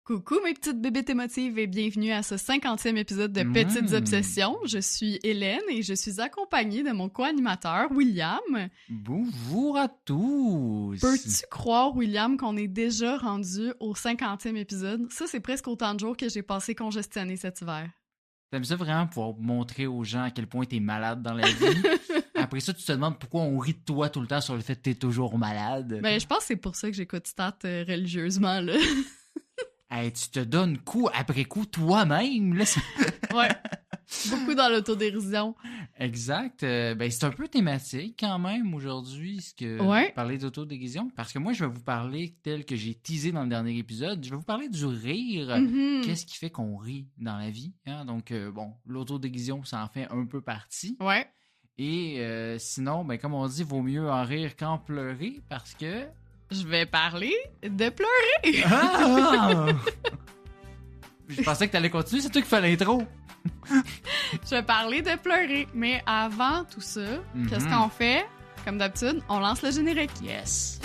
Coucou mes petites bébites émotives et bienvenue à ce 50e épisode de Petites Obsessions. Je suis Hélène et je suis accompagnée de mon co-animateur William. Bonjour à tous! Peux-tu croire, William, qu'on est déjà rendu au 50e épisode? Ça, c'est presque autant de jours que j'ai passé congestionné cet hiver. T'aimes ça vraiment pour montrer aux gens à quel point t'es malade dans la vie? Après ça, tu te demandes pourquoi on rit de toi tout le temps sur le fait que t'es toujours malade. Ben, je pense que c'est pour ça que j'écoute Stat religieusement, là. Hey, tu te donnes coup après coup toi-même, là. Ouais. Beaucoup dans l'autodérision. Exact. Ben, c'est un peu thématique quand même aujourd'hui, parler d'autodérision. Parce que moi, je vais vous parler tel que j'ai teasé dans le dernier épisode. Je vais vous parler du rire. Mm-hmm. Qu'est-ce qui fait qu'on rit dans la vie? Hein? Donc, l'autodérision, ça en fait un peu partie. Ouais. Et sinon, ben, comme on dit, vaut mieux en rire qu'en pleurer parce que... Je vais parler de pleurer. Ah! Je pensais que t'allais continuer, c'est toi qui fais l'intro. Je vais parler de pleurer. Mais avant tout ça, qu'est-ce qu'on fait? Comme d'habitude, on lance le générique. Yes!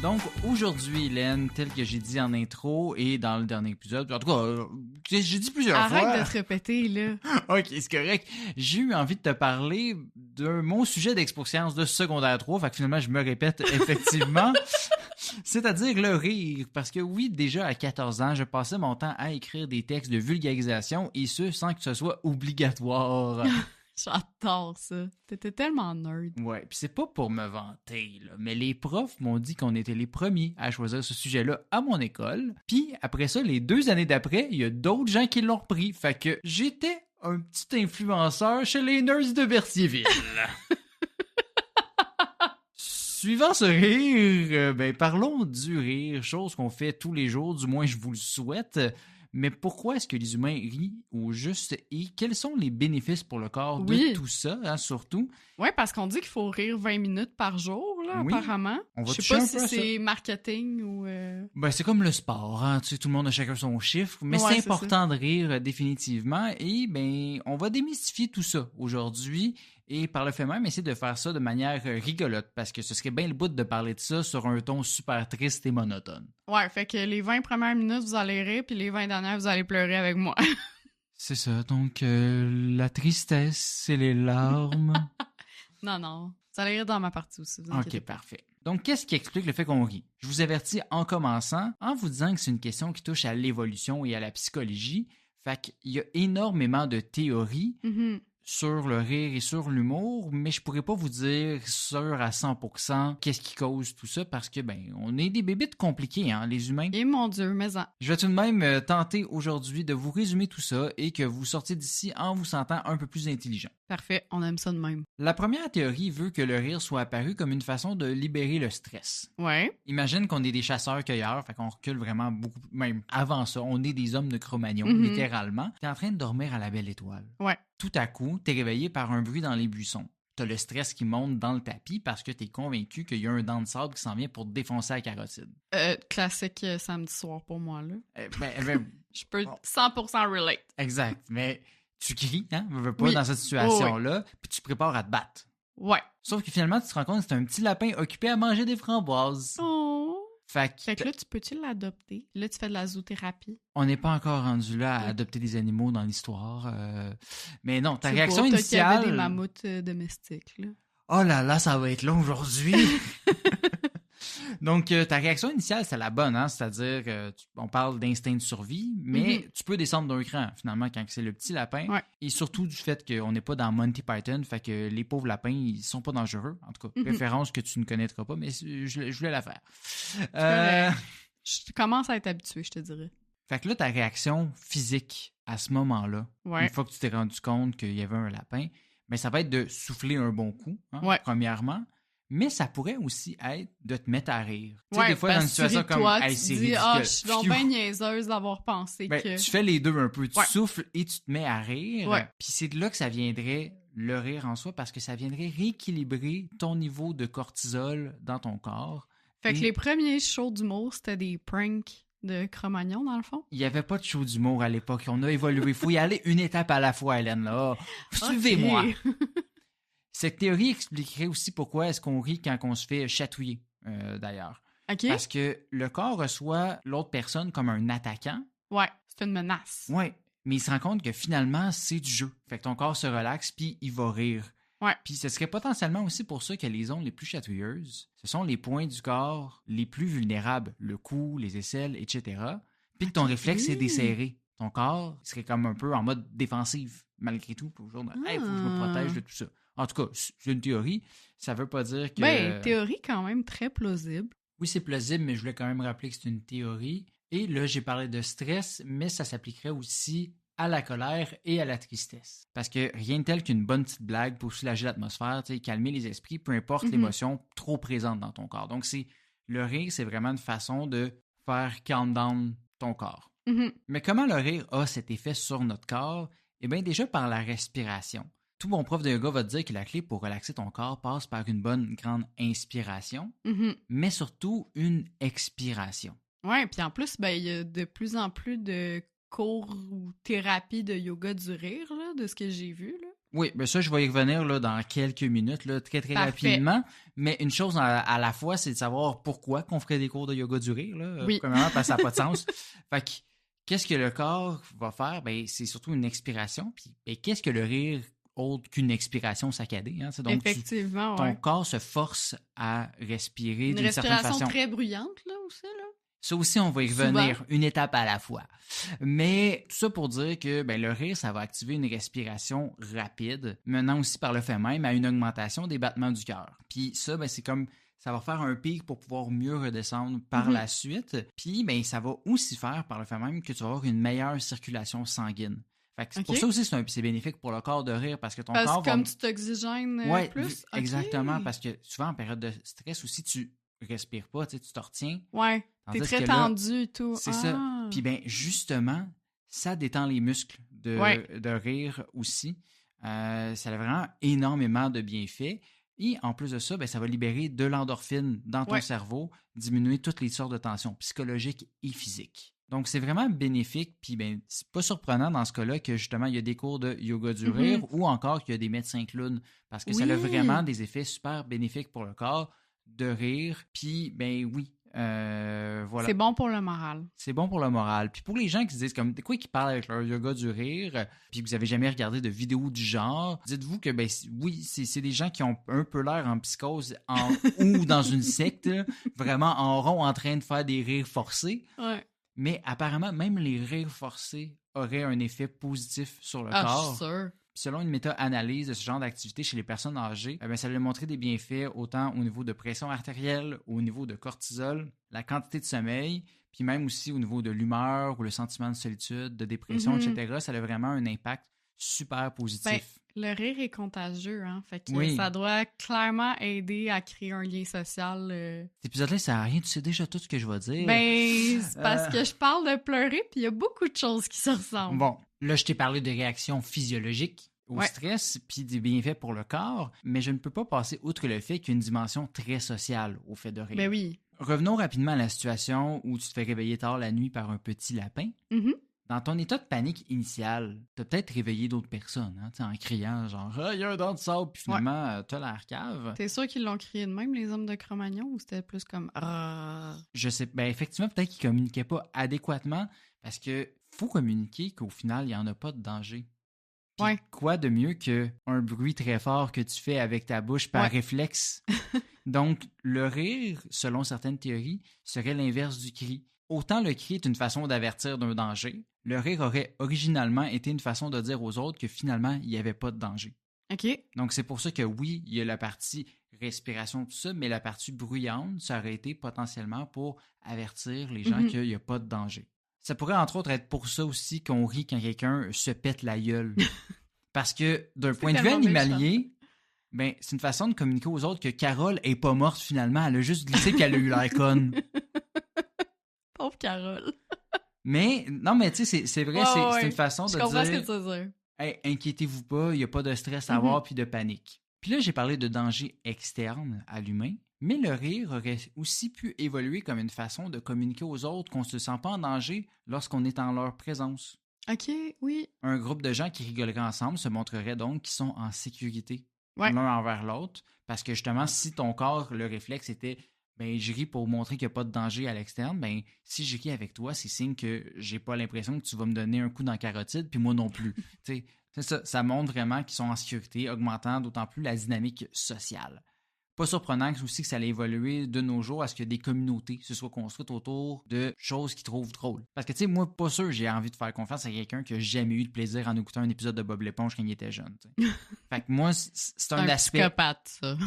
Donc, aujourd'hui, Hélène, tel que j'ai dit en intro et dans le dernier épisode, en tout cas, j'ai dit plusieurs fois... Arrête de te répéter, là. OK, c'est correct. J'ai eu envie de te parler de mon sujet d'expérience de secondaire 3, fait que finalement, je me répète effectivement. C'est-à-dire le rire, parce que oui, déjà à 14 ans, je passais mon temps à écrire des textes de vulgarisation et ce, sans que ce soit obligatoire. J'adore ça. T'étais tellement nerd. Ouais, puis c'est pas pour me vanter, là, mais les profs m'ont dit qu'on était les premiers à choisir ce sujet-là à mon école. Puis après ça, les 2 années d'après, il y a d'autres gens qui l'ont repris. Fait que j'étais un petit influenceur chez les nerds de Berthierville. Suivant ce rire, parlons du rire, chose qu'on fait tous les jours, du moins je vous le souhaite. Mais pourquoi est-ce que les humains rient au juste et quels sont les bénéfices pour le corps de tout ça, hein, surtout? Oui, parce qu'on dit qu'il faut rire 20 minutes par jour, là, apparemment. Je sais pas si c'est marketing ou... Ben, c'est comme le sport, hein, tu sais, tout le monde a chacun son chiffre, mais c'est important de rire définitivement et on va démystifier tout ça aujourd'hui et par le fait même essayer de faire ça de manière rigolote parce que ce serait bien le bout de parler de ça sur un ton super triste et monotone. Ouais, fait que les 20 premières minutes, vous allez rire, puis les 20 dernières, vous allez pleurer avec moi. C'est ça, donc la tristesse et les larmes... Non, vous allez rire dans ma partie aussi. OK, parfait. Donc, qu'est-ce qui explique le fait qu'on rit? Je vous avertis en commençant, en vous disant que c'est une question qui touche à l'évolution et à la psychologie. Fait qu'il y a énormément de théories sur le rire et sur l'humour, mais je pourrais pas vous dire sûr à 100% qu'est-ce qui cause tout ça parce que, on est des bébites compliqués, hein, les humains. Et mon Dieu, mais en... Je vais tout de même tenter aujourd'hui de vous résumer tout ça et que vous sortiez d'ici en vous sentant un peu plus intelligent. Parfait, on aime ça de même. La première théorie veut que le rire soit apparu comme une façon de libérer le stress. Ouais. Imagine qu'on est des chasseurs-cueilleurs, fait qu'on recule vraiment beaucoup, même avant ça, on est des hommes de Cro-Magnon, littéralement. T'es en train de dormir à la belle étoile. Ouais. Tout à coup, t'es réveillé par un bruit dans les buissons. T'as le stress qui monte dans le tapis parce que t'es convaincu qu'il y a un dent de sable qui s'en vient pour te défoncer la carotide. Classique samedi soir pour moi, là. Je peux bon. 100% relate. Exact, mais tu cries, hein, veux pas dans cette situation-là, puis tu te prépares à te battre. Ouais. Sauf que finalement, tu te rends compte que c'est un petit lapin occupé à manger des framboises. Oh! Fait que là, tu peux-tu l'adopter? Là, tu fais de la zoothérapie. On n'est pas encore rendu là à adopter des animaux dans l'histoire. Mais non, ta réaction initiale... Il y avait des mammouths domestiques, là. Oh là là, ça va être long aujourd'hui! Donc, ta réaction initiale, c'est la bonne, hein? C'est-à-dire, on parle d'instinct de survie, mais tu peux descendre d'un cran, finalement, quand c'est le petit lapin. Ouais. Et surtout du fait qu'on n'est pas dans Monty Python, fait que les pauvres lapins, ils sont pas dangereux. En tout cas, référence que tu ne connaîtras pas, mais je voulais la faire. Je commence à être habitué, je te dirais. Fait que là, ta réaction physique à ce moment-là, une fois que tu t'es rendu compte qu'il y avait un lapin, ça va être de souffler un bon coup, hein, premièrement. Mais ça pourrait aussi être de te mettre à rire. Tu sais, des fois, dans une situation comme hey, c'est ridicule. Je suis donc bien niaiseuse d'avoir pensé que... Tu fais les deux un peu. Tu souffles et tu te mets à rire. Puis c'est de là que ça viendrait, le rire en soi, parce que ça viendrait rééquilibrer ton niveau de cortisol dans ton corps. Fait que les premiers shows d'humour, c'était des pranks de Cro-Magnon, dans le fond? Il n'y avait pas de show d'humour à l'époque. On a évolué. Il faut y aller une étape à la fois, Hélène. Là. Suivez-moi. Cette théorie expliquerait aussi pourquoi est-ce qu'on rit quand on se fait chatouiller, d'ailleurs. OK. Parce que le corps reçoit l'autre personne comme un attaquant. Ouais, c'est une menace. Ouais, mais il se rend compte que finalement, c'est du jeu. Fait que ton corps se relaxe, puis il va rire. Ouais. Puis ce serait potentiellement aussi pour ça que les zones les plus chatouilleuses, ce sont les points du corps les plus vulnérables, le cou, les aisselles, etc. Puis que ton réflexe est desserré. Ton corps serait comme un peu en mode défensif, malgré tout, pour toujours dire, hey, faut que je me protège de tout ça. En tout cas, c'est une théorie. Ça veut pas dire que... Ben, théorie quand même très plausible. Oui, c'est plausible, mais je voulais quand même rappeler que c'est une théorie. Et là, j'ai parlé de stress, mais ça s'appliquerait aussi à la colère et à la tristesse. Parce que rien de tel qu'une bonne petite blague pour soulager l'atmosphère, calmer les esprits, peu importe l'émotion trop présente dans ton corps. Donc, le rire, c'est vraiment une façon de faire calm down ton corps. Mais comment le rire a cet effet sur notre corps? Eh bien, déjà par la respiration. Tout bon prof de yoga va te dire que la clé pour relaxer ton corps passe par une bonne grande inspiration, mais surtout une expiration. Oui, puis en plus, ben, il y a de plus en plus de cours ou thérapies de yoga du rire, là, de ce que j'ai vu. Là. Oui, bien ça, je vais y revenir là, dans quelques minutes, là, très rapidement. Mais une chose à la fois, c'est de savoir pourquoi qu'on ferait des cours de yoga du rire. Là. Oui. Premièrement, parce que ça n'a pas de sens. Fait que, qu'est-ce que le corps va faire? Ben, c'est surtout une expiration. Puis, qu'est-ce que le rire autre qu'une expiration saccadée? Hein? Donc, effectivement, ton corps se force à respirer d'une certaine façon. Une respiration très bruyante, là, aussi, là. Ça aussi, on va y revenir une étape à la fois. Mais tout ça pour dire que le rire, ça va activer une respiration rapide, menant aussi par le fait même à une augmentation des battements du cœur. Puis ça, c'est comme ça va faire un pic pour pouvoir mieux redescendre par la suite. Puis ça va aussi faire par le fait même que tu vas avoir une meilleure circulation sanguine. Fait que pour ça aussi, c'est bénéfique pour le corps de rire parce que ton corps comme tu t'oxygènes plus. Exactement, parce que souvent en période de stress aussi, tu respires pas, tu te retiens. Ouais, t'es très tendu et tout. C'est ça. Puis justement, ça détend les muscles de rire aussi. Ça a vraiment énormément de bienfaits. Et en plus de ça, ça va libérer de l'endorphine dans ton cerveau, diminuer toutes les sortes de tensions psychologiques et physiques. Donc, c'est vraiment bénéfique, puis c'est pas surprenant dans ce cas-là que justement, il y a des cours de yoga du rire ou encore qu'il y a des médecins clowns parce que ça a vraiment des effets super bénéfiques pour le corps de rire. Puis, voilà. C'est bon pour le moral. C'est bon pour le moral. Puis pour les gens qui se disent comme, de quoi qui parlent avec leur yoga du rire, puis que vous avez jamais regardé de vidéos du genre, dites-vous que, oui, c'est des gens qui ont un peu l'air en psychose ou dans une secte, vraiment en rond en train de faire des rires forcés. Ouais. Mais apparemment, même les rires forcés auraient un effet positif sur le corps. Je suis sûr. Selon une méta-analyse de ce genre d'activité chez les personnes âgées, ça lui a montré des bienfaits autant au niveau de pression artérielle, au niveau de cortisol, la quantité de sommeil, puis même aussi au niveau de l'humeur ou le sentiment de solitude, de dépression, etc. Ça a vraiment un impact super positif. Le rire est contagieux, hein? Fait que ça doit clairement aider à créer un lien social. Cet épisode-là, ça sert à rien, tu sais déjà tout ce que je vais dire. C'est parce que je parle de pleurer, puis il y a beaucoup de choses qui se ressemblent. Bon, là, je t'ai parlé de réactions physiologiques au stress, puis des bienfaits pour le corps, mais je ne peux pas passer outre le fait qu'il y a une dimension très sociale au fait de rire. Ben oui. Revenons rapidement à la situation où tu te fais réveiller tard la nuit par un petit lapin. Dans ton état de panique initial, t'as peut-être réveillé d'autres personnes, hein, en criant genre « il y a un dent de sable », puis finalement, t'as l'air cave. T'es sûr qu'ils l'ont crié de même, les hommes de Cro-Magnon, ou c'était plus comme « Je sais, effectivement, peut-être qu'ils communiquaient pas adéquatement, parce que faut communiquer qu'au final, il n'y en a pas de danger. Puis quoi de mieux qu'un bruit très fort que tu fais avec ta bouche par réflexe? Donc, le rire, selon certaines théories, serait l'inverse du cri. Autant le cri est une façon d'avertir d'un danger, le rire aurait originalement été une façon de dire aux autres que finalement, il n'y avait pas de danger. OK. Donc, c'est pour ça que oui, il y a la partie respiration, tout ça, mais la partie bruyante, ça aurait été potentiellement pour avertir les gens qu'il n'y a pas de danger. Ça pourrait entre autres être pour ça aussi qu'on rit quand quelqu'un se pète la gueule. Parce que d'un point de vue animalier, c'est une façon de communiquer aux autres que Carole est pas morte finalement, elle a juste glissé qu'elle a eu l'air conne. Pauvre Carole. Mais, non, mais tu sais, c'est vrai, c'est une façon de dire... Je comprends ce que tu veux dire. Hey, inquiétez-vous pas, il n'y a pas de stress à avoir puis de panique. Puis là, j'ai parlé de danger externe à l'humain, Mais le rire aurait aussi pu évoluer comme une façon de communiquer aux autres qu'on ne se sent pas en danger lorsqu'on est en leur présence. OK, oui. Un groupe de gens qui rigoleraient ensemble se montrerait donc qu'ils sont en sécurité Ouais. l'un envers l'autre. Parce que justement, si ton corps, le réflexe était ben je ris pour montrer qu'il n'y a pas de danger à l'externe, ben si je ris avec toi, c'est signe que j'ai pas l'impression que tu vas me donner un coup dans la carotide, puis moi non plus. Tu sais, c'est ça, ça montre vraiment qu'ils sont en sécurité, augmentant d'autant plus la dynamique sociale. Pas surprenant aussi que ça allait évoluer de nos jours à ce que des communautés se soient construites autour de choses qu'ils trouvent drôles. Parce que, tu sais, moi, pas sûr j'ai envie de faire confiance à quelqu'un qui a jamais eu de plaisir en écoutant un épisode de Bob l'éponge quand il était jeune. T'sais. Fait que moi, c'est un aspect... psychopathe, ça.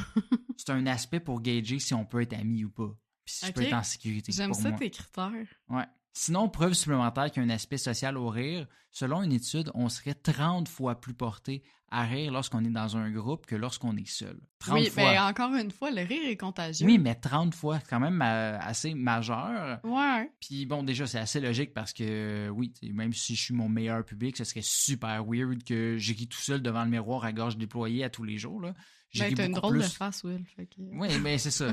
c'est un aspect pour gager si on peut être amis ou pas. Puis si je peux être en sécurité. J'aime pour ça, moi. tes critères. Ouais. Sinon, preuve supplémentaire qu'il y a un aspect social au rire, selon une étude, on serait 30 fois plus porté à rire lorsqu'on est dans un groupe que lorsqu'on est seul. 30 fois. Ben encore une fois, le rire est contagieux. Oui, mais 30 fois, c'est quand même assez majeur. Ouais. Puis bon, déjà, c'est assez logique parce que, oui, même si je suis mon meilleur public, ce serait super weird que je ris tout seul devant le miroir à gorge déployée à tous les jours. Là. Ben, t'as une drôle de face, Will. Fait que... Oui, mais c'est ça.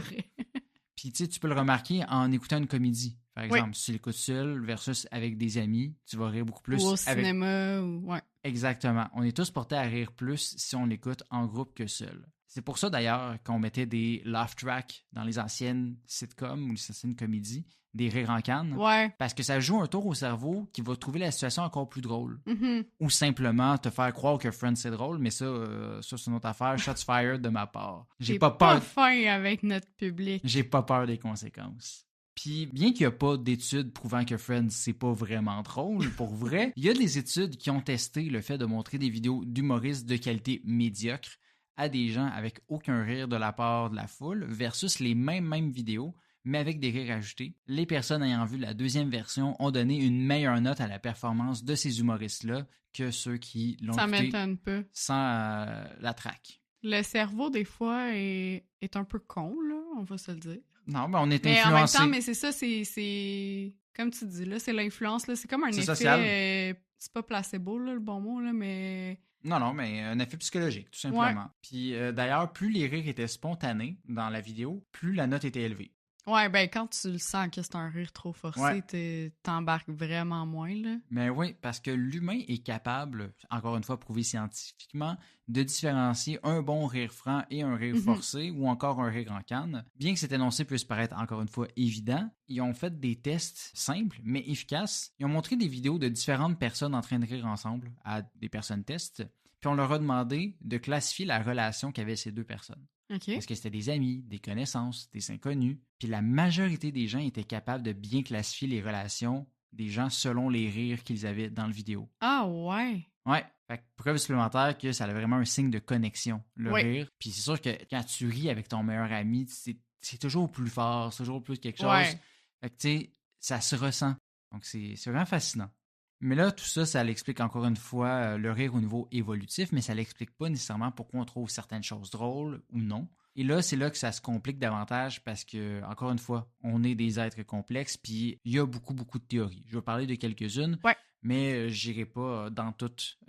Puis tu sais, tu peux le remarquer en écoutant une comédie. Par exemple, si tu l'écoutes seul versus avec des amis, tu vas rire beaucoup plus. Ou au cinéma, ou... Ouais. Exactement. On est tous portés à rire plus si on l'écoute en groupe que seul. C'est pour ça d'ailleurs qu'on mettait des laugh tracks dans les anciennes sitcoms ou les anciennes comédies, des rires en canne. Ouais. Parce que ça joue un tour au cerveau qui va trouver la situation encore plus drôle. Mm-hmm. Ou simplement te faire croire que Friends c'est drôle, mais ça c'est une autre affaire. Shots fired de ma part. J'ai pas fin avec notre public. J'ai pas peur des conséquences. Puis, bien qu'il n'y a pas d'études prouvant que Friends, c'est pas vraiment drôle, pour vrai, il y a des études qui ont testé le fait de montrer des vidéos d'humoristes de qualité médiocre à des gens avec aucun rire de la part de la foule versus les mêmes vidéos, mais avec des rires ajoutés. Les personnes ayant vu la deuxième version ont donné une meilleure note à la performance de ces humoristes-là que ceux qui l'ont écouté m'étonne pas. Sans la traque. Le cerveau, des fois, est un peu con, là, on va se le dire. Non, mais on est mais influencé. En même temps, mais c'est ça, c'est... Comme tu dis, là, c'est l'influence, là. C'est comme un effet... c'est pas placebo, là, le bon mot, là, mais... Non, mais un effet psychologique, tout simplement. Ouais. Puis d'ailleurs, plus les rires étaient spontanés dans la vidéo, plus la note était élevée. Ouais, ben quand tu le sens que c'est un rire trop forcé, t'embarques vraiment moins, là. Mais oui, parce que l'humain est capable, encore une fois prouvé scientifiquement, de différencier un bon rire franc et un rire forcé ou encore un rire en canne. Bien que cet énoncé puisse paraître encore une fois évident, ils ont fait des tests simples mais efficaces. Ils ont montré des vidéos de différentes personnes en train de rire ensemble à des personnes tests, puis on leur a demandé de classifier la relation qu'avaient ces deux personnes. Okay. Est-ce que c'était des amis, des connaissances, des inconnus? Puis la majorité des gens étaient capables de bien classifier les relations des gens selon les rires qu'ils avaient dans le vidéo. Ah ouais? Ouais. Fait que preuve supplémentaire que ça a vraiment un signe de connexion, le rire. Puis c'est sûr que quand tu ris avec ton meilleur ami, c'est toujours plus fort, c'est toujours plus quelque chose. Ouais. Fait que tu sais, ça se ressent. Donc c'est vraiment fascinant. Mais là, tout ça, ça l'explique encore une fois le rire au niveau évolutif, mais ça l'explique pas nécessairement pourquoi on trouve certaines choses drôles ou non. Et là, c'est là que ça se complique davantage parce que, encore une fois, on est des êtres complexes, puis il y a beaucoup de théories. Je vais parler de quelques-unes, mais j'irai pas dans toutes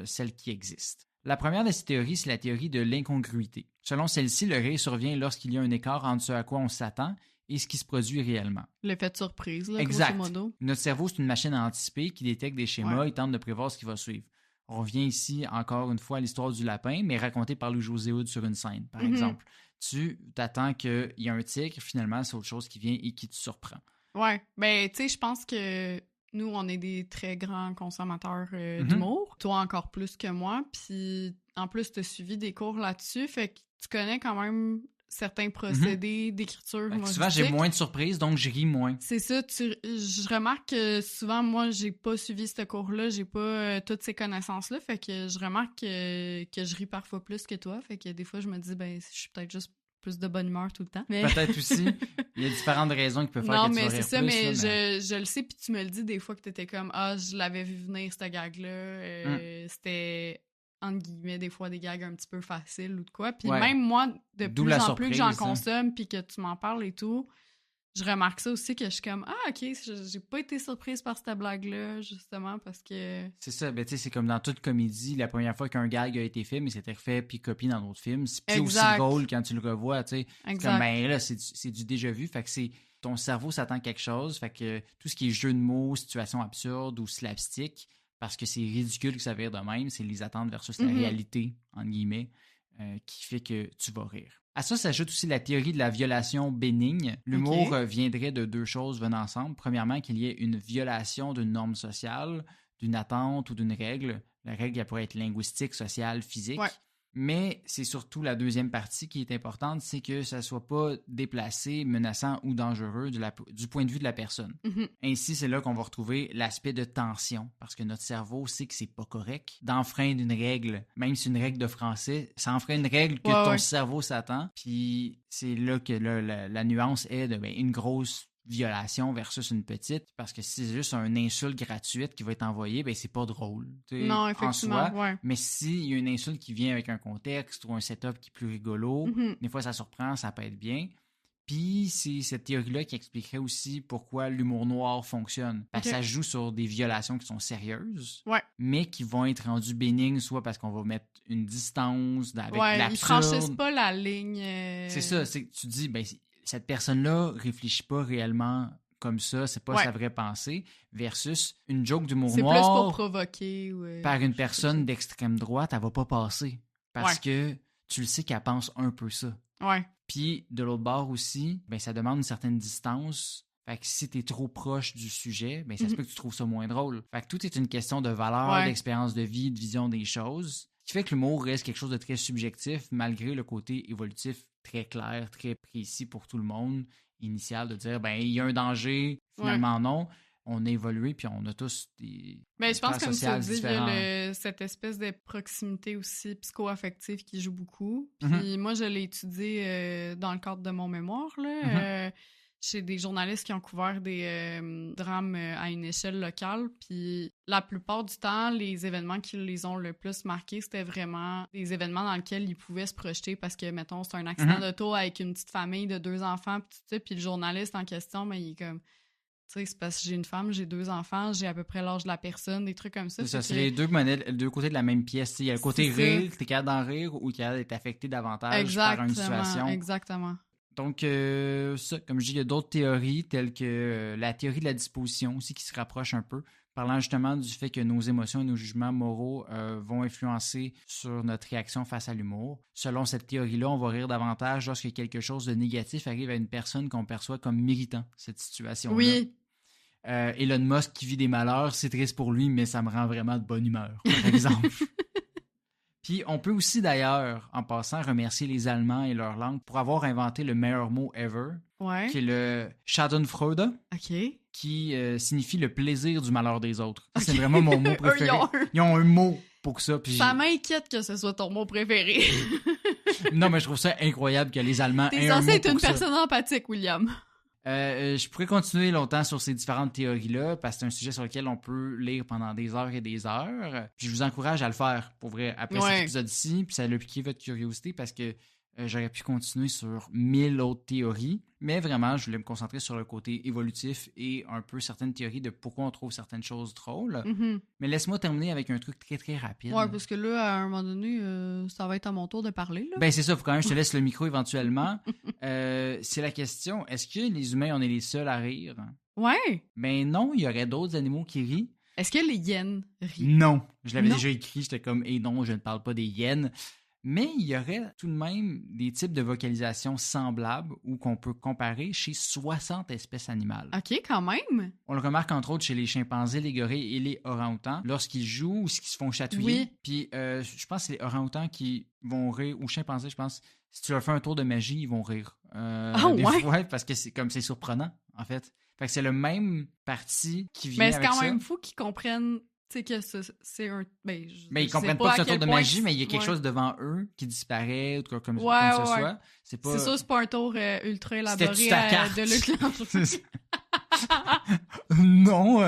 celles qui existent. La première de ces théories, c'est la théorie de l'incongruité. Selon celle-ci, le rire survient lorsqu'il y a un écart entre ce à quoi on s'attend et ce qui se produit réellement. L'effet de surprise, là, exact. Grosso modo. Notre cerveau, c'est une machine à anticiper qui détecte des schémas et tente de prévoir ce qui va suivre. On revient ici, encore une fois, à l'histoire du lapin, mais racontée par Louis-José Hood sur une scène, par exemple. Tu t'attends qu'il y a un tigre, finalement, c'est autre chose qui vient et qui te surprend. Ouais, ben, tu sais, je pense que nous, on est des très grands consommateurs d'humour. Toi, encore plus que moi. Puis, en plus, tu as suivi des cours là-dessus, fait que tu connais quand même certains procédés d'écriture humoristique. Souvent, j'ai moins de surprises, donc je ris moins. C'est ça. Je remarque que souvent, moi, j'ai pas suivi ce cours-là, j'ai pas toutes ces connaissances-là, fait que je remarque que je ris parfois plus que toi, fait que des fois, je me dis, ben, je suis peut-être juste plus de bonne humeur tout le temps. Mais... Peut-être aussi. Il y a différentes raisons qui peuvent faire que tu vas rire plus. Non, mais c'est ça, mais je le sais, puis tu me le dis des fois que t'étais comme, je l'avais vu venir, cette gag-là. C'était... entre guillemets, des fois des gags un petit peu faciles ou de quoi. Puis même moi, de plus en plus que j'en consomme puis que tu m'en parles et tout, je remarque ça aussi que je suis comme OK, j'ai pas été surprise par cette blague-là, justement, parce que... C'est ça, ben tu sais, c'est comme dans toute comédie, la première fois qu'un gag a été fait, mais c'était refait puis copié dans d'autres films. C'est aussi drôle quand tu le revois, tu sais. C'est comme, ben là, c'est du déjà vu, fait que c'est... Ton cerveau s'attend à quelque chose, fait que tout ce qui est jeu de mots, situation absurde ou slapstick, parce que c'est ridicule que ça vire de même, c'est les attentes versus la réalité, entre guillemets, qui fait que tu vas rire. À ça s'ajoute aussi la théorie de la violation bénigne. L'humour viendrait de deux choses venant ensemble. Premièrement, qu'il y ait une violation d'une norme sociale, d'une attente ou d'une règle. La règle, elle pourrait être linguistique, sociale, physique. Ouais. Mais c'est surtout la deuxième partie qui est importante, c'est que ça ne soit pas déplacé, menaçant ou dangereux du point de vue de la personne. Ainsi, c'est là qu'on va retrouver l'aspect de tension, parce que notre cerveau sait que c'est pas correct d'enfreindre une règle, même si une règle de français, ça enfreint une règle que ton cerveau s'attend. Puis c'est là que la nuance est de une grosse violation versus une petite, parce que si c'est juste un insulte gratuite qui va être envoyée, ben c'est pas drôle. Non, effectivement, en soi. Mais s'il y a une insulte qui vient avec un contexte ou un setup qui est plus rigolo, des fois ça surprend, ça peut être bien. Puis c'est cette théorie-là qui expliquerait aussi pourquoi l'humour noir fonctionne. Parce que ça joue sur des violations qui sont sérieuses, mais qui vont être rendues bénignes, soit parce qu'on va mettre une distance avec l'absurde. Ils franchissent pas la ligne. C'est ça, c'est que tu dis, ben cette personne-là réfléchit pas réellement comme ça, c'est pas sa vraie pensée, versus une joke d'humour noir. C'est plus pour provoquer. Par une personne d'extrême droite, elle va pas passer. Parce que tu le sais qu'elle pense un peu ça. Ouais. Puis, de l'autre bord aussi, ben ça demande une certaine distance. Fait que si t'es trop proche du sujet, ben ça se peut que tu trouves ça moins drôle. Fait que tout est une question de valeur, d'expérience de vie, de vision des choses. Ce qui fait que l'humour reste quelque chose de très subjectif, malgré le côté évolutif très clair, très précis pour tout le monde, initial, de dire, ben il y a un danger, finalement non. On a évolué, puis on a tous des... Mais je pense, comme tu dis, il y a cette espèce de proximité aussi psycho-affective qui joue beaucoup. Puis moi, je l'ai étudié dans le cadre de mon mémoire, là. Chez des journalistes qui ont couvert des drames à une échelle locale. Puis la plupart du temps, les événements qui les ont le plus marqués, c'était vraiment des événements dans lesquels ils pouvaient se projeter parce que, mettons, c'est un accident d'auto avec une petite famille de 2 enfants, puis tout ça. Puis le journaliste en question, ben, il est comme... Tu sais, c'est parce que j'ai une femme, j'ai 2 enfants, j'ai à peu près l'âge de la personne, des trucs comme ça. C'est ça, c'est les deux côtés de la même pièce. Il y a le côté rire, t'es capable d'en rire, ou capable d'être affecté davantage par une situation. Exactement. Donc, ça, comme je dis, il y a d'autres théories, telles que la théorie de la disposition aussi, qui se rapproche un peu, parlant justement du fait que nos émotions et nos jugements moraux vont influencer sur notre réaction face à l'humour. Selon cette théorie-là, on va rire davantage lorsque quelque chose de négatif arrive à une personne qu'on perçoit comme méritant cette situation-là. Oui. Elon Musk qui vit des malheurs, c'est triste pour lui, mais ça me rend vraiment de bonne humeur, par exemple. Puis on peut aussi d'ailleurs, en passant, remercier les Allemands et leur langue pour avoir inventé le meilleur mot ever, qui est le Schadenfreude, qui signifie le plaisir du malheur des autres. C'est vraiment mon mot préféré. Ils ont un mot pour ça. Puis ça m'inquiète que ce soit ton mot préféré. Non, mais je trouve ça incroyable que les Allemands aient un mot pour ça. T'es censé être une personne empathique, William. Je pourrais continuer longtemps sur ces différentes théories-là, parce que c'est un sujet sur lequel on peut lire pendant des heures et des heures. Puis je vous encourage à le faire, pour vrai, après cet épisode-ci. Puis ça a piqué votre curiosité, parce que j'aurais pu continuer sur 1000 autres théories. Mais vraiment, je voulais me concentrer sur le côté évolutif et un peu certaines théories de pourquoi on trouve certaines choses drôles. Mais laisse-moi terminer avec un truc très, très rapide. Ouais, parce que là, à un moment donné, ça va être à mon tour de parler. Là. Ben c'est ça, faut quand même que je te laisse le micro éventuellement. C'est la question, est-ce que les humains, on est les seuls à rire? Ouais. Ben non, il y aurait d'autres animaux qui rient. Est-ce que les hyènes rient? Non, je l'avais déjà écrit, j'étais comme, non, je ne parle pas des hyènes. Mais il y aurait tout de même des types de vocalisation semblables ou qu'on peut comparer chez 60 espèces animales. OK, quand même. On le remarque entre autres chez les chimpanzés, les gorilles et les orang-outans lorsqu'ils jouent ou qu'ils se font chatouiller. Oui. Puis je pense que c'est les orang-outans qui vont rire, ou chimpanzés, je pense. Si tu leur fais un tour de magie, ils vont rire. Ouais, parce que c'est surprenant, en fait. Fait que c'est le même parti qui vient avec ça. Mais c'est quand même fou qu'ils comprennent... Tu sais que c'est un... mais ils comprennent pas que c'est un tour de magie, mais il y a quelque chose devant eux qui disparaît ou comme ça soit. C'est sûr, c'est pas un tour ultra élaboré de Luc. Non,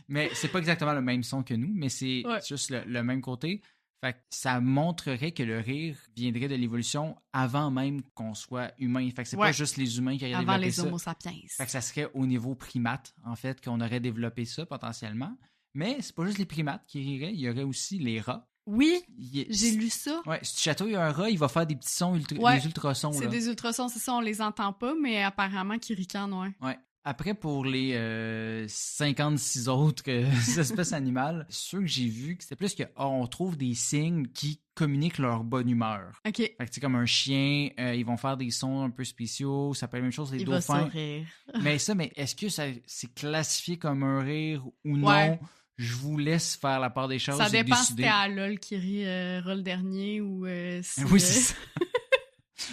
mais c'est pas exactement le même son que nous, mais c'est juste le même côté. Fait que ça montrerait que le rire viendrait de l'évolution avant même qu'on soit humain. Fait que c'est pas juste les humains qui auraient développé ça. Avant les Homo sapiens. Fait que ça serait au niveau primate, en fait, qu'on aurait développé ça potentiellement. Mais c'est pas juste les primates qui riraient, il y aurait aussi les rats. Oui, j'ai lu ça. Ouais, si tu chatouilles un rat, il va faire des petits sons, des ultrasons. C'est des ultrasons, c'est ça, on les entend pas, mais apparemment qu'ils ricanent, ouais. Ouais. Après, pour les 56 autres espèces animales, ceux que j'ai vus, c'était plus qu'on trouve des signes qui communiquent leur bonne humeur. OK. Fait que c'est comme un chien, ils vont faire des sons un peu spéciaux, ça peut être la même chose les dauphins. Il va sourire. mais est-ce que c'est classifié comme un rire ou non? Ouais. Je vous laisse faire la part des choses. Ça dépend si décider. t'es à LOL qui rit le dernier ou si... Oui, c'est ça.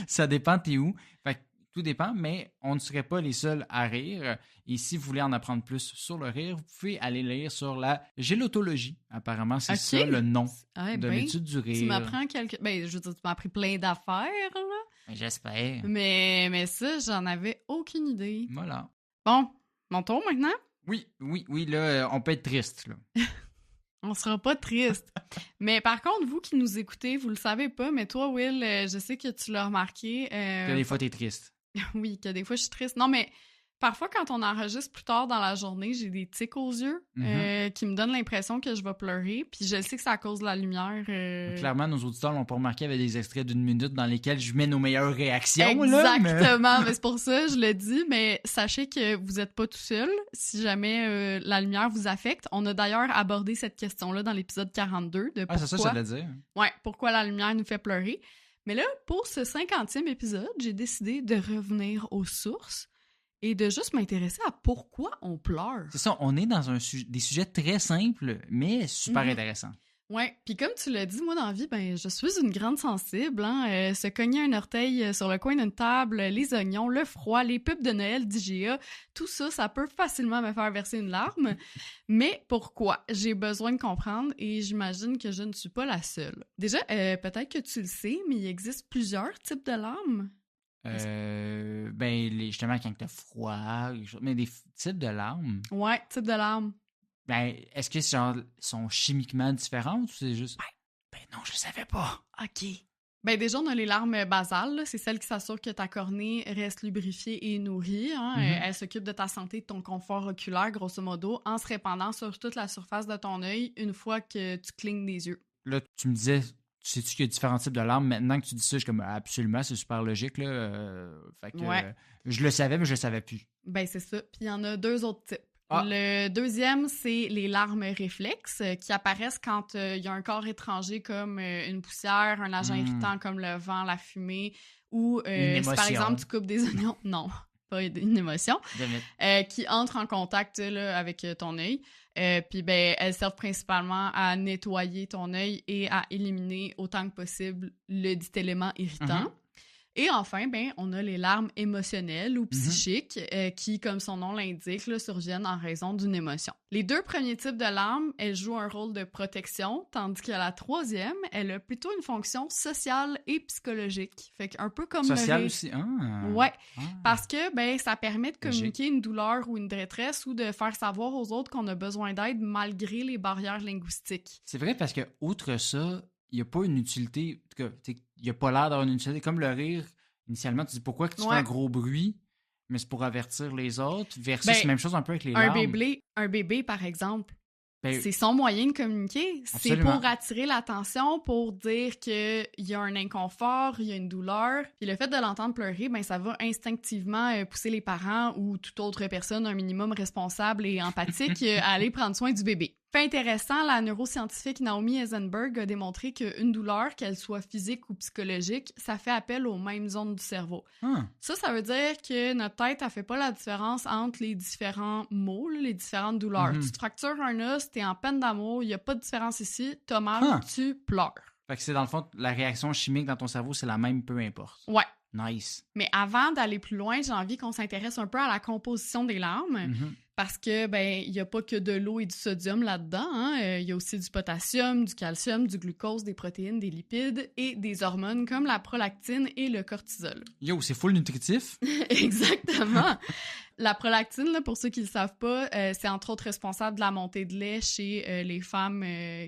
Ça dépend t'es où. Fait que tout dépend, mais on ne serait pas les seuls à rire. Et si vous voulez en apprendre plus sur le rire, vous pouvez aller lire sur la gélotologie. Apparemment, c'est ça le nom de l'étude du rire. Tu m'apprends je veux dire, tu m'as appris plein d'affaires, là. J'espère. Mais ça, j'en avais aucune idée. Voilà. Bon, mon tour maintenant? Oui, là, on peut être triste, là. On sera pas triste. Mais par contre, vous qui nous écoutez, vous le savez pas, mais toi, Will, je sais que tu l'as remarqué. Que des fois, t'es triste. Oui, que des fois, je suis triste. Non, mais parfois, quand on enregistre plus tard dans la journée, j'ai des tics aux yeux qui me donnent l'impression que je vais pleurer. Puis je sais que c'est à cause de la lumière. Clairement, nos auditeurs l'ont pas remarqué avec des extraits d'1 minute dans lesquels je mets nos meilleures réactions. Exactement, mais c'est pour ça que je le dis. Mais sachez que vous n'êtes pas tout seul si jamais la lumière vous affecte. On a d'ailleurs abordé cette question-là dans l'épisode 42 de pourquoi... c'est ça, j'allais dire. Ouais, pourquoi la lumière nous fait pleurer. Mais là, pour ce 50e épisode, j'ai décidé de revenir aux sources et de juste m'intéresser à pourquoi on pleure. C'est ça, on est dans des sujets très simples, mais super intéressants. Ouais, puis comme tu l'as dit, moi dans la vie, je suis une grande sensible. Se cogner un orteil sur le coin d'une table, les oignons, le froid, les pubs de Noël d'IGA, tout ça, ça peut facilement me faire verser une larme. Mais pourquoi? J'ai besoin de comprendre et j'imagine que je ne suis pas la seule. Déjà, peut-être que tu le sais, mais il existe plusieurs types de larmes. Justement, quand t'as froid, mais des types de larmes. Ouais, types de larmes. Est-ce que sont chimiquement différentes ou c'est juste... non, je le savais pas. OK. Déjà, on a les larmes basales. Là. C'est celles qui s'assurent que ta cornée reste lubrifiée et nourrie. Elle s'occupe de ta santé et de ton confort oculaire, grosso modo, en se répandant sur toute la surface de ton œil une fois que tu clignes des yeux. Là, tu me disais... Sais-tu qu'il y a différents types de larmes? Maintenant que tu dis ça, je suis comme absolument, c'est super logique. Là. Je le savais, mais je le savais plus. C'est ça. Puis il y en a deux autres types. Le deuxième, c'est les larmes réflexes qui apparaissent quand il y a un corps étranger comme une poussière, un agent irritant comme le vent, la fumée ou si par exemple tu coupes des oignons. Non, pas une émotion. Qui entre en contact là, avec ton œil. Puis elles servent principalement à nettoyer ton œil et à éliminer autant que possible le dit élément irritant. Et enfin, on a les larmes émotionnelles ou psychiques qui, comme son nom l'indique, là, surviennent en raison d'une émotion. Les deux premiers types de larmes, elles jouent un rôle de protection, tandis que la troisième, elle a plutôt une fonction sociale et psychologique. Fait qu'un peu comme sociale aussi? Ouais, parce que ça permet de communiquer une douleur ou une détresse ou de faire savoir aux autres qu'on a besoin d'aide malgré les barrières linguistiques. C'est vrai parce que, outre ça, il n'y a pas une utilité, en tout cas, il n'y a pas l'air d'avoir une utilité. Comme le rire, initialement, tu dis pourquoi que tu fais un gros bruit, mais c'est pour avertir les autres, versus la même chose un peu avec les larmes. Un bébé, par exemple, c'est son moyen de communiquer. Absolument. C'est pour attirer l'attention, pour dire qu'il y a un inconfort, il y a une douleur. Puis le fait de l'entendre pleurer, ça va instinctivement pousser les parents ou toute autre personne un minimum responsable et empathique à aller prendre soin du bébé. Fait intéressant, la neuroscientifique Naomi Eisenberg a démontré qu'une douleur, qu'elle soit physique ou psychologique, ça fait appel aux mêmes zones du cerveau. Ça veut dire que notre tête, elle fait pas la différence entre les différents maux, les différentes douleurs. Tu te fractures un os, t'es en peine d'amour, il y a pas de différence ici, t'as mal, tu pleures. Fait que c'est dans le fond, la réaction chimique dans ton cerveau, c'est la même, peu importe. Ouais. Nice. Mais avant d'aller plus loin, j'ai envie qu'on s'intéresse un peu à la composition des larmes. Parce que, il n'y a pas que de l'eau et du sodium là-dedans. Il y a aussi du potassium, du calcium, du glucose, des protéines, des lipides et des hormones comme la prolactine et le cortisol. Yo, c'est full nutritif. Exactement. La prolactine, là, pour ceux qui le savent pas, c'est entre autres responsable de la montée de lait chez les femmes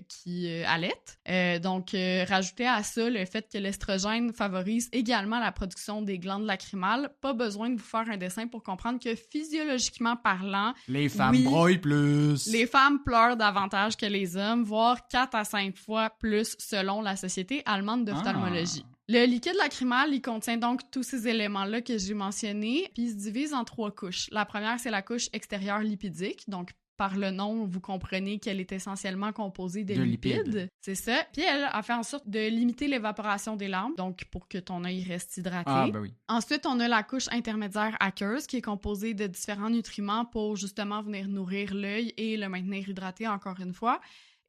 qui allaitent. Donc, rajouter à ça le fait que l'estrogène favorise également la production des glandes lacrymales. Pas besoin de vous faire un dessin pour comprendre que physiologiquement parlant, les femmes broient plus. Les femmes pleurent davantage que les hommes, voire 4 à 5 fois plus selon la Société allemande d'ophtalmologie. Le liquide lacrymal, il contient donc tous ces éléments-là que j'ai mentionnés, puis il se divise en 3 couches. La première, c'est la couche extérieure lipidique, donc par le nom, vous comprenez qu'elle est essentiellement composée de lipides. C'est ça. Puis elle a fait en sorte de limiter l'évaporation des larmes, donc pour que ton œil reste hydraté. Ah, ben oui. Ensuite, on a la couche intermédiaire aqueuse qui est composée de différents nutriments pour justement venir nourrir l'œil et le maintenir hydraté encore une fois.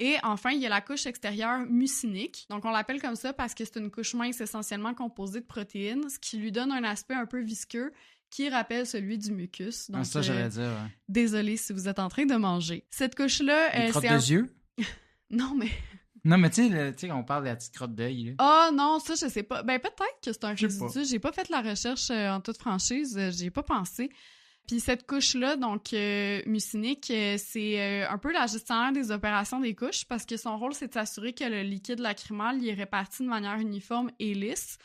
Et enfin, il y a la couche extérieure mucinique. Donc, on l'appelle comme ça parce que c'est une couche mince essentiellement composée de protéines, ce qui lui donne un aspect un peu visqueux qui rappelle celui du mucus. Donc, ça, j'allais dire. Ouais. Désolée si vous êtes en train de manger. Cette couche-là... Les crottes de yeux? Non, mais... Non, mais tu sais, on parle de la petite crotte d'œil. Ah non, ça, je sais pas. Ben, peut-être que c'est un résidu. J'ai pas fait la recherche en toute franchise. J'y ai pas pensé. Puis cette couche-là, donc mucinique, c'est un peu la gestionnaire des opérations des couches parce que son rôle, c'est de s'assurer que le liquide lacrymal il est réparti de manière uniforme et lisse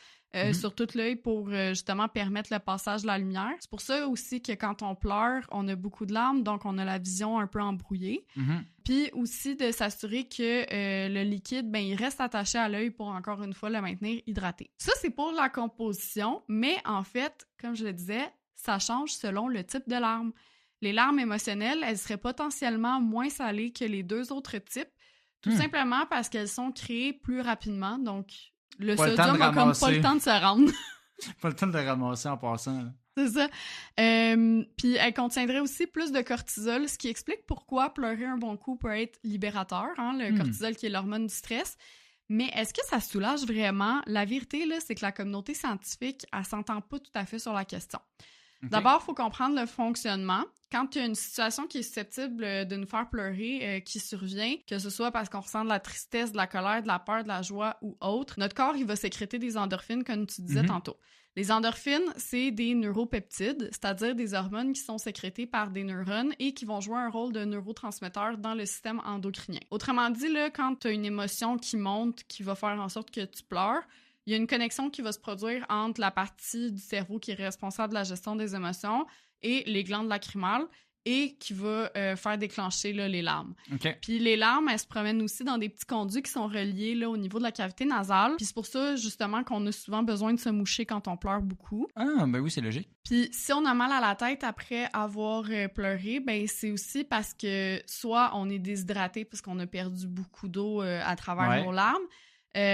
sur tout l'œil pour justement permettre le passage de la lumière. C'est pour ça aussi que quand on pleure, on a beaucoup de larmes, donc on a la vision un peu embrouillée. Puis aussi de s'assurer que le liquide, ben, il reste attaché à l'œil pour encore une fois le maintenir hydraté. Ça, c'est pour la composition, mais en fait, comme je le disais, ça change selon le type de larmes. Les larmes émotionnelles, elles seraient potentiellement moins salées que les 2 autres types, tout simplement parce qu'elles sont créées plus rapidement. Donc, le sodium a comme pas le temps de se rendre. Pas le temps de ramasser en passant. Là. C'est ça. Puis elle contiendrait aussi plus de cortisol, ce qui explique pourquoi pleurer un bon coup peut être libérateur, hein, le cortisol qui est l'hormone du stress. Mais est-ce que ça soulage vraiment? La vérité, là, c'est que la communauté scientifique, elle s'entend pas tout à fait sur la question. Okay. D'abord, il faut comprendre le fonctionnement. Quand il y a une situation qui est susceptible de nous faire pleurer, qui survient, que ce soit parce qu'on ressent de la tristesse, de la colère, de la peur, de la joie ou autre, notre corps, il va sécréter des endorphines, comme tu disais tantôt. Les endorphines, c'est des neuropeptides, c'est-à-dire des hormones qui sont sécrétées par des neurones et qui vont jouer un rôle de neurotransmetteur dans le système endocrinien. Autrement dit, là, quand tu as une émotion qui monte, qui va faire en sorte que tu pleures, il y a une connexion qui va se produire entre la partie du cerveau qui est responsable de la gestion des émotions et les glandes lacrymales et qui va faire déclencher là, les larmes. Okay. Puis les larmes, elles se promènent aussi dans des petits conduits qui sont reliés là, au niveau de la cavité nasale. Puis c'est pour ça, justement, qu'on a souvent besoin de se moucher quand on pleure beaucoup. Ah, ben oui, c'est logique. Puis si on a mal à la tête après avoir pleuré, ben c'est aussi parce que soit on est déshydraté parce qu'on a perdu beaucoup d'eau à travers nos larmes,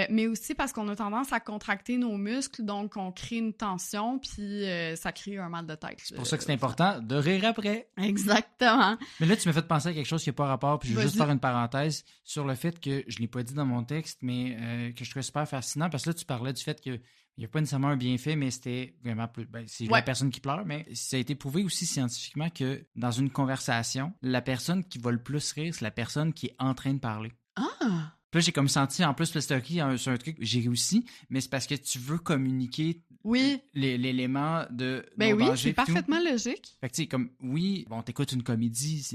mais aussi parce qu'on a tendance à contracter nos muscles, donc on crée une tension, puis ça crée un mal de tête. C'est pour ça que c'est important de rire après. Exactement. Mais là, tu m'as fait penser à quelque chose qui n'a pas rapport, puis je veux juste faire une parenthèse sur le fait que, je ne l'ai pas dit dans mon texte, mais que je trouvais super fascinant, parce que là, tu parlais du fait que il n'y a pas nécessairement un bienfait, mais c'était vraiment plus... Ben, c'est la personne qui pleure, mais ça a été prouvé aussi scientifiquement que dans une conversation, la personne qui va le plus rire, c'est la personne qui est en train de parler. Ah! Puis là, j'ai comme senti, en plus, sur un truc, j'ai réussi, mais c'est parce que tu veux communiquer l'élément de ben oui, danger, c'est parfaitement logique. Fait que tu sais, comme, oui, bon, t'écoutes une comédie,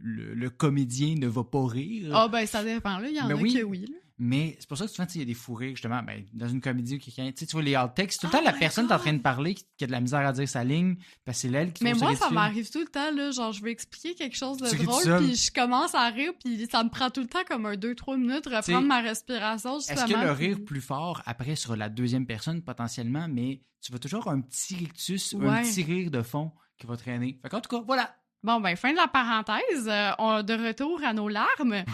le comédien ne va pas rire. Ah, ben ça dépend, là, il y en a que oui, là. Mais c'est pour ça que souvent, il y a des fous rires, justement, ben, dans une comédie où quelqu'un, tu vois, les outtakes, tout le temps, la personne est en train de parler, qui a de la misère à dire sa ligne, parce que c'est elle qui mais moi, ça m'arrive tout le temps, là, genre, je veux expliquer quelque chose de drôle, puis je commence à rire, puis ça me prend tout le temps comme 2-3 minutes, reprendre ma respiration, justement. Est-ce que le rire plus fort, après, sur la deuxième personne, potentiellement, mais tu vas toujours avoir un petit rictus, un petit rire de fond qui va traîner. Fait qu'en tout cas, voilà. Bon, ben, fin de la parenthèse. De retour à nos larmes.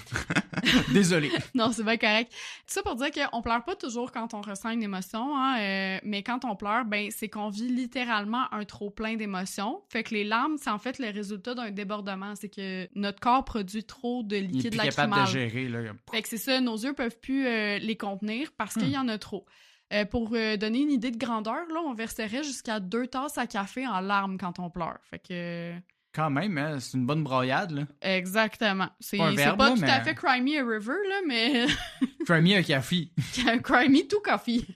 Désolé. Non, c'est bien correct. Tout ça pour dire qu'on pleure pas toujours quand on ressent une émotion, hein, mais quand on pleure, ben, c'est qu'on vit littéralement un trop-plein d'émotions. Fait que les larmes, c'est en fait le résultat d'un débordement. C'est que notre corps produit trop de liquide lacrymal. Il est plus capable de gérer, là. Fait que c'est ça, nos yeux peuvent plus les contenir parce qu'il y en a trop. Pour donner une idée de grandeur, là, on verserait jusqu'à 2 tasses à café en larmes quand on pleure. Fait que... Quand même, hein, c'est une bonne broyade, là. Exactement. C'est pas, pas tout à fait Cry Me a River, là, mais... Cry Me a Coffee. Cry Me to Coffee.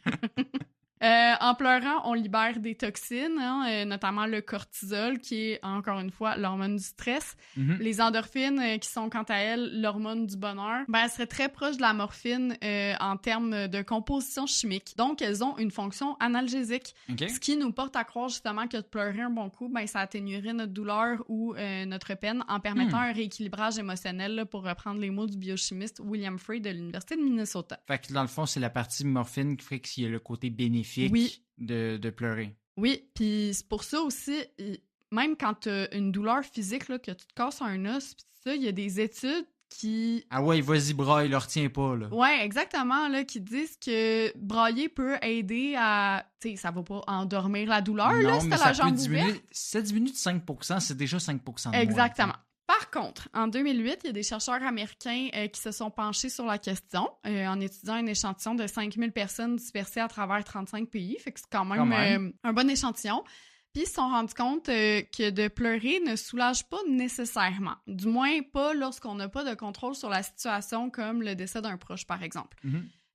En pleurant, on libère des toxines, notamment le cortisol, qui est, encore une fois, l'hormone du stress. Les endorphines, qui sont, quant à elles, l'hormone du bonheur, elles seraient très proches de la morphine en termes de composition chimique. Donc, elles ont une fonction analgésique. Ce qui nous porte à croire, justement, que de pleurer un bon coup, ça atténuerait notre douleur ou notre peine en permettant un rééquilibrage émotionnel, là, pour reprendre les mots du biochimiste William Frey de l'Université de Minnesota. Fait que, dans le fond, c'est la partie morphine qui ferait qu'il y a le côté bénéfique de pleurer. Oui, puis c'est pour ça aussi, même quand tu as une douleur physique, là, que tu te casses un os, pis ça, il y a des études qui... Ah ouais, vas-y, braille, il le retient pas, là. Ouais, exactement, là, qui disent que brailler peut aider à... Tu sais, ça va pas endormir la douleur, non, là, si t'as la jambe ouverte. Si ça diminue de 5%, c'est déjà 5% de Exactement. moins. Par contre, en 2008, il y a des chercheurs américains qui se sont penchés sur la question en étudiant un échantillon de 5000 personnes dispersées à travers 35 pays. Fait que c'est quand même un bon échantillon. Puis ils se sont rendus compte que de pleurer ne soulage pas nécessairement. Du moins, pas lorsqu'on n'a pas de contrôle sur la situation, comme le décès d'un proche, par exemple.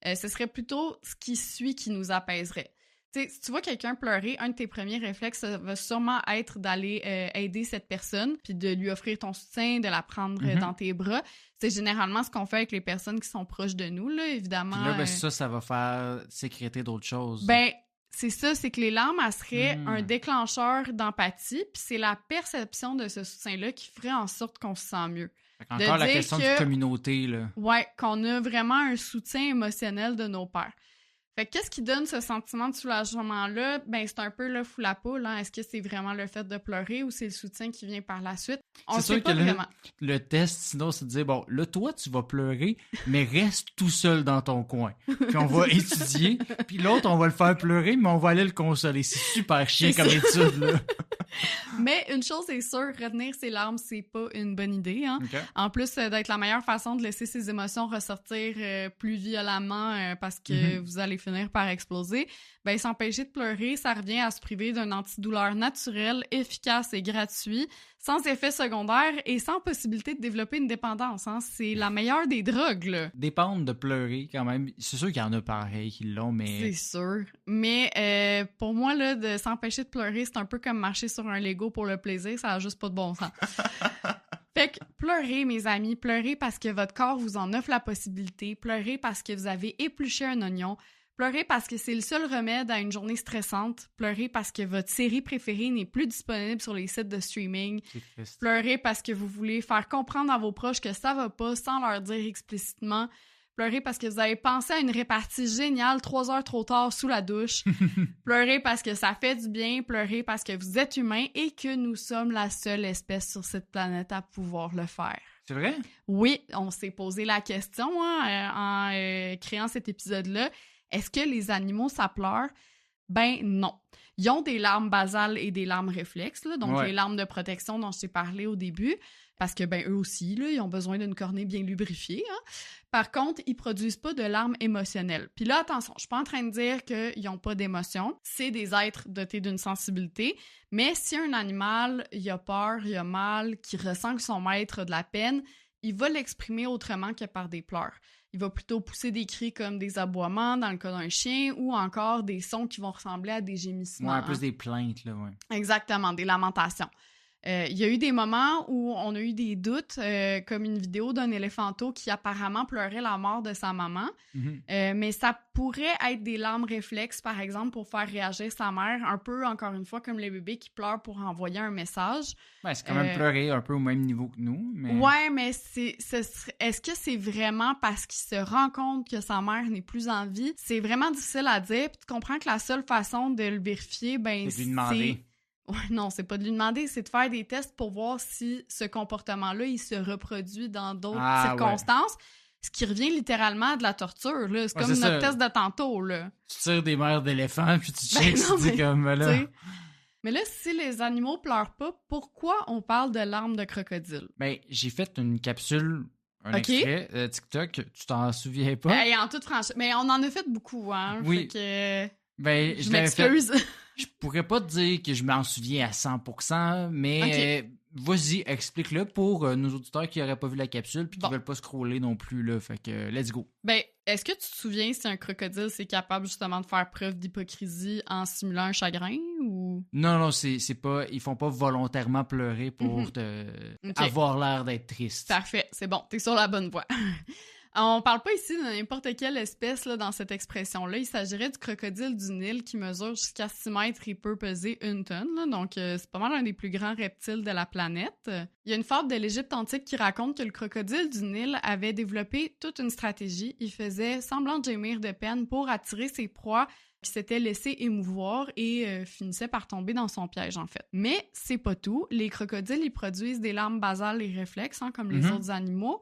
Ce serait plutôt ce qui suit qui nous apaiserait. T'sais, si tu vois quelqu'un pleurer, un de tes premiers réflexes va sûrement être d'aller aider cette personne, puis de lui offrir ton soutien, de la prendre dans tes bras. C'est généralement ce qu'on fait avec les personnes qui sont proches de nous, là, évidemment. Puis là, ça va faire sécréter d'autres choses. C'est ça, c'est que les larmes, elles seraient un déclencheur d'empathie, puis c'est la perception de ce soutien-là qui ferait en sorte qu'on se sent mieux. Encore la question de communauté, là. Ouais, qu'on a vraiment un soutien émotionnel de nos pairs. Fait que qu'est-ce qui donne ce sentiment de soulagement-là? C'est un peu le fou la poule. Est-ce que c'est vraiment le fait de pleurer ou c'est le soutien qui vient par la suite? On sait pas vraiment. Le test, sinon, c'est de dire, bon, là, toi, tu vas pleurer, mais reste tout seul dans ton coin. Puis on va étudier, puis l'autre, on va le faire pleurer, mais on va aller le consoler. C'est super chiant comme étude, là. Mais une chose est sûre, retenir ses larmes, c'est pas une bonne idée. En plus d'être la meilleure façon de laisser ses émotions ressortir plus violemment parce que vous allez finir par exploser, s'empêcher de pleurer, ça revient à se priver d'un antidouleur naturel, efficace et gratuit, sans effet secondaire et sans possibilité de développer une dépendance. C'est la meilleure des drogues, là. Dépendre de pleurer, quand même. C'est sûr qu'il y en a pareil qui l'ont, mais... C'est sûr. Mais pour moi, là, de s'empêcher de pleurer, c'est un peu comme marcher sur un Lego pour le plaisir. Ça a juste pas de bon sens. Fait que pleurez, mes amis. Pleurez parce que votre corps vous en offre la possibilité. Pleurez parce que vous avez épluché un oignon. Pleurez parce que c'est le seul remède à une journée stressante. Pleurez parce que votre série préférée n'est plus disponible sur les sites de streaming. Pleurez parce que vous voulez faire comprendre à vos proches que ça va pas sans leur dire explicitement. Pleurez parce que vous avez pensé à une répartie géniale 3 heures trop tard sous la douche. Pleurez parce que ça fait du bien. Pleurez parce que vous êtes humain et que nous sommes la seule espèce sur cette planète à pouvoir le faire. C'est vrai? Oui, on s'est posé la question en créant cet épisode-là. Est-ce que les animaux, ça pleure? Non. Ils ont des larmes basales et des larmes réflexes, là, donc les larmes de protection dont je t'ai parlé au début, parce que eux aussi, là, ils ont besoin d'une cornée bien lubrifiée. Par contre, ils produisent pas de larmes émotionnelles. Puis là, attention, je suis pas en train de dire qu'ils n'ont pas d'émotions. C'est des êtres dotés d'une sensibilité. Mais si un animal, il a peur, il a mal, qui ressent que son maître a de la peine, il va l'exprimer autrement que par des pleurs. Il va plutôt pousser des cris comme des aboiements dans le cas d'un chien ou encore des sons qui vont ressembler à des gémissements. Ouais, plus des plaintes, là, ouais. Exactement, des lamentations. Il y a eu des moments où on a eu des doutes, comme une vidéo d'un éléphanteau qui apparemment pleurait la mort de sa maman. Mais ça pourrait être des larmes réflexes, par exemple, pour faire réagir sa mère, un peu, encore une fois, comme les bébés qui pleurent pour envoyer un message. Ouais, c'est quand même pleurer un peu au même niveau que nous. Mais... Ouais, mais est-ce que c'est vraiment parce qu'il se rend compte que sa mère n'est plus en vie? C'est vraiment difficile à dire. Puis tu comprends que la seule façon de le vérifier, c'est de lui demander. Ouais, non, c'est pas de lui demander, c'est de faire des tests pour voir si ce comportement-là, il se reproduit dans d'autres circonstances. Ouais. Ce qui revient littéralement à de la torture, là. C'est comme notre test de tantôt, là. Tu tires des mères d'éléphants, puis tu checks, tu dis comme là. Mais là, si les animaux pleurent pas, pourquoi on parle de larmes de crocodile? J'ai fait une capsule, extrait TikTok, tu t'en souviens pas? En toute franchise. Mais on en a fait beaucoup, hein. Oui. Fait que... je m'excuse. Je pourrais pas te dire que je m'en souviens à 100%, mais Vas-y, explique-le pour nos auditeurs qui n'auraient pas vu la capsule puis qui veulent pas scroller non plus, là. Fait que, let's go. Ben, est-ce que tu te souviens si un crocodile c'est capable justement de faire preuve d'hypocrisie en simulant un chagrin ou... Non, c'est pas... Ils font pas volontairement pleurer pour avoir l'air d'être triste. Parfait, c'est bon, t'es sur la bonne voie. On parle pas ici de n'importe quelle espèce là, dans cette expression-là. Il s'agirait du crocodile du Nil qui mesure jusqu'à 6 mètres et peut peser 1 tonne. Là. Donc, c'est pas mal un des plus grands reptiles de la planète. Il y a une fable de l'Égypte antique qui raconte que le crocodile du Nil avait développé toute une stratégie. Il faisait semblant de gémir de peine pour attirer ses proies qui s'étaient laissées émouvoir et finissait par tomber dans son piège, en fait. Mais c'est pas tout. Les crocodiles, ils produisent des larmes basales et réflexes, comme les autres animaux.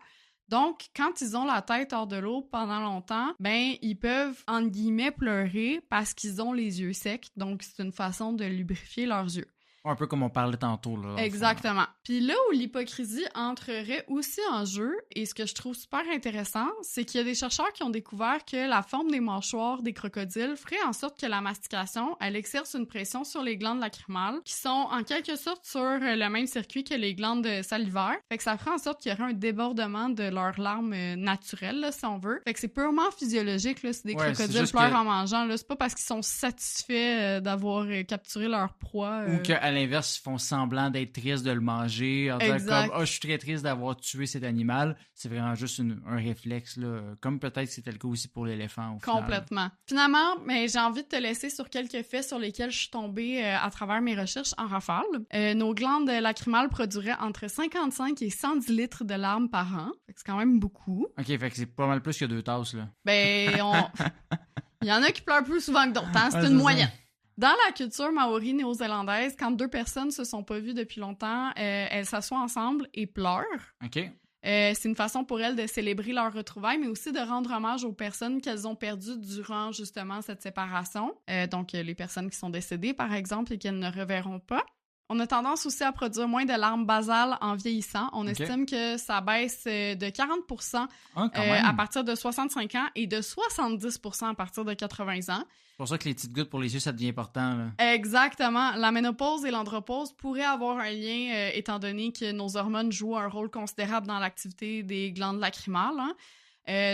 Donc, quand ils ont la tête hors de l'eau pendant longtemps, ben ils peuvent, entre guillemets, pleurer parce qu'ils ont les yeux secs. Donc, c'est une façon de lubrifier leurs yeux. Un peu comme on parlait tantôt, là. Exactement. Puis là où l'hypocrisie entrerait aussi en jeu, et ce que je trouve super intéressant, c'est qu'il y a des chercheurs qui ont découvert que la forme des mâchoires des crocodiles ferait en sorte que la mastication, elle exerce une pression sur les glandes lacrymales, qui sont en quelque sorte sur le même circuit que les glandes salivaires. Fait que ça ferait en sorte qu'il y aurait un débordement de leurs larmes naturelles, là, si on veut. Fait que c'est purement physiologique, là, si des crocodiles pleurent en mangeant, là, c'est pas parce qu'ils sont satisfaits d'avoir capturé leur proie. Ou qu'à l'inverse, ils font semblant d'être tristes de le manger, en disant comme « Oh, je suis très triste d'avoir tué cet animal ». C'est vraiment juste un réflexe, là, comme peut-être c'était le cas aussi pour l'éléphant. Complètement. Finalement, mais j'ai envie de te laisser sur quelques faits sur lesquels je suis tombée à travers mes recherches en rafale. Nos glandes lacrymales produiraient entre 55 et 110 litres de larmes par an. Fait que c'est quand même beaucoup. OK, fait que c'est pas mal plus que 2 tasses, là. Ben, il y en a qui pleurent plus souvent que d'autres, hein? C'est une moyenne. Dans la culture maori néo-zélandaise, quand 2 personnes se sont pas vues depuis longtemps, elles s'assoient ensemble et pleurent. OK. C'est une façon pour elles de célébrer leur retrouvaille, mais aussi de rendre hommage aux personnes qu'elles ont perdues durant justement cette séparation. Donc, les personnes qui sont décédées, par exemple, et qu'elles ne reverront pas. On a tendance aussi à produire moins de larmes basales en vieillissant. On estime que ça baisse de 40% à partir de 65 ans et de 70% à partir de 80 ans. C'est pour ça que les petites gouttes pour les yeux, ça devient important, là. Exactement. La ménopause et l'andropause pourraient avoir un lien étant donné que nos hormones jouent un rôle considérable dans l'activité des glandes lacrymales.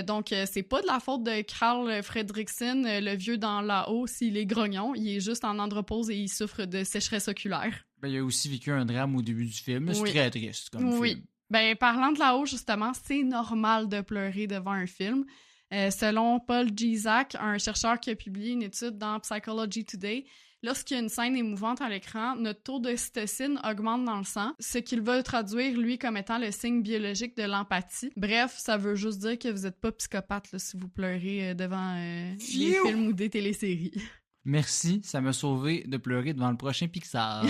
Donc, c'est pas de la faute de Carl Fredrickson, le vieux dans là-haut, s'il est grognon. Il est juste en andropause et il souffre de sécheresse oculaire. Ben, il a aussi vécu un drame au début du film. C'est très triste comme film. Ben, parlant de là-haut, justement, c'est normal de pleurer devant un film. Selon Paul Gizak, un chercheur qui a publié une étude dans Psychology Today, lorsqu'il y a une scène émouvante à l'écran, notre taux d'ocytocine augmente dans le sang, ce qu'il va traduire, lui, comme étant le signe biologique de l'empathie. Bref, ça veut juste dire que vous n'êtes pas psychopathe là, si vous pleurez devant des films ou des téléséries. Merci, ça m'a sauvé de pleurer devant le prochain Pixar.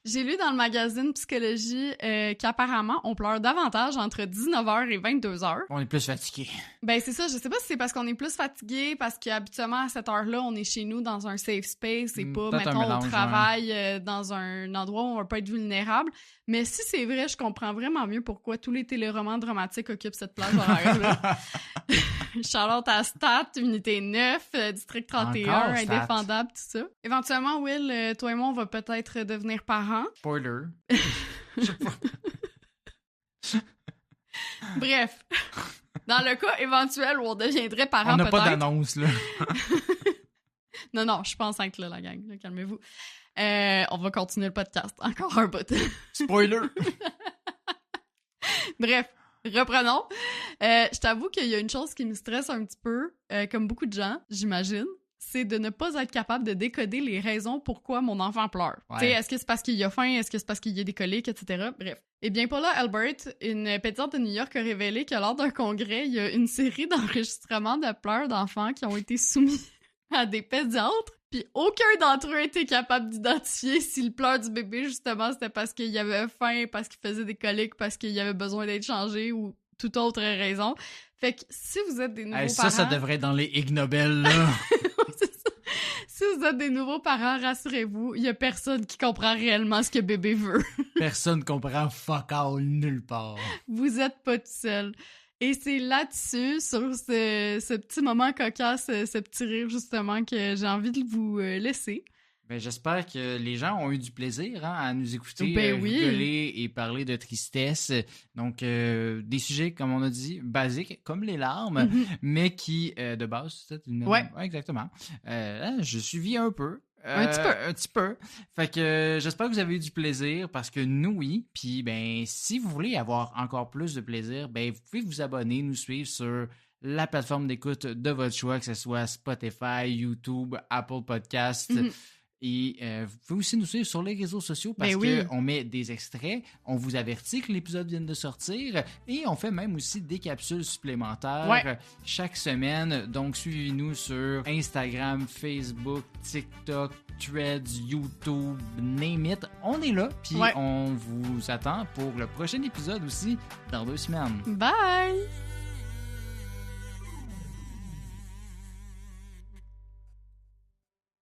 J'ai lu dans le magazine Psychologie qu'apparemment, on pleure davantage entre 19h et 22h. On est plus fatigué. Ben c'est ça, je sais pas si c'est parce qu'on est plus fatigué, parce qu'habituellement à cette heure-là, on est chez nous dans un safe space et pas, mettons, au travail, dans un endroit où on va pas être vulnérable. Mais si c'est vrai, je comprends vraiment mieux pourquoi tous les téléromans dramatiques occupent cette plage horaire-là. Charlotte à Stat, Unité 9, District 31, encore, Indéfendable, tout ça. Éventuellement, Will, toi et moi, on va peut-être devenir parents. Spoiler. Bref, dans le cas éventuel où on deviendrait parents, on n'a peut-être... pas d'annonce, là. Non, je suis pas enceinte, là, la gang. Là, calmez-vous. On va continuer le podcast. Encore un bout. Spoiler! Bref, reprenons. Je t'avoue qu'il y a une chose qui me stresse un petit peu, comme beaucoup de gens, j'imagine, c'est de ne pas être capable de décoder les raisons pourquoi mon enfant pleure. Ouais. Tu sais, est-ce que c'est parce qu'il a faim? Est-ce que c'est parce qu'il y a des coliques, etc.? Bref. Eh bien, Paula Albert, une pédiatre de New York, a révélé que lors d'un congrès, il y a une série d'enregistrements de pleurs d'enfants qui ont été soumis à des pédiatres, puis aucun d'entre eux était capable d'identifier si le pleur du bébé, justement, c'était parce qu'il y avait faim, parce qu'il faisait des coliques, parce qu'il y avait besoin d'être changé ou toute autre raison. Fait que si vous êtes des nouveaux parents... Ça devrait être dans les Ig Nobel, là. C'est ça. Si vous êtes des nouveaux parents, rassurez-vous, il y a personne qui comprend réellement ce que bébé veut. Personne comprend fuck all nulle part. Vous êtes pas tout seul. Et c'est là-dessus, sur ce petit moment cocasse, ce petit rire, justement, que j'ai envie de vous laisser. Ben, j'espère que les gens ont eu du plaisir à nous écouter, oui. rigoler et parler de tristesse. Donc, des sujets, comme on a dit, basiques, comme les larmes, mais qui, de base, c'est une... Ouais, exactement. Je suivis un peu. Un petit peu. Fait que j'espère que vous avez eu du plaisir parce que nous, oui. Puis, ben, si vous voulez avoir encore plus de plaisir, ben, vous pouvez vous abonner, nous suivre sur la plateforme d'écoute de votre choix, que ce soit Spotify, YouTube, Apple Podcasts. Et vous pouvez aussi nous suivre sur les réseaux sociaux parce qu'on met des extraits, on vous avertit que l'épisode vient de sortir et on fait même aussi des capsules supplémentaires chaque semaine. Donc, suivez-nous sur Instagram, Facebook, TikTok, Threads, YouTube, name it. On est là, puis on vous attend pour le prochain épisode aussi dans 2 semaines. Bye!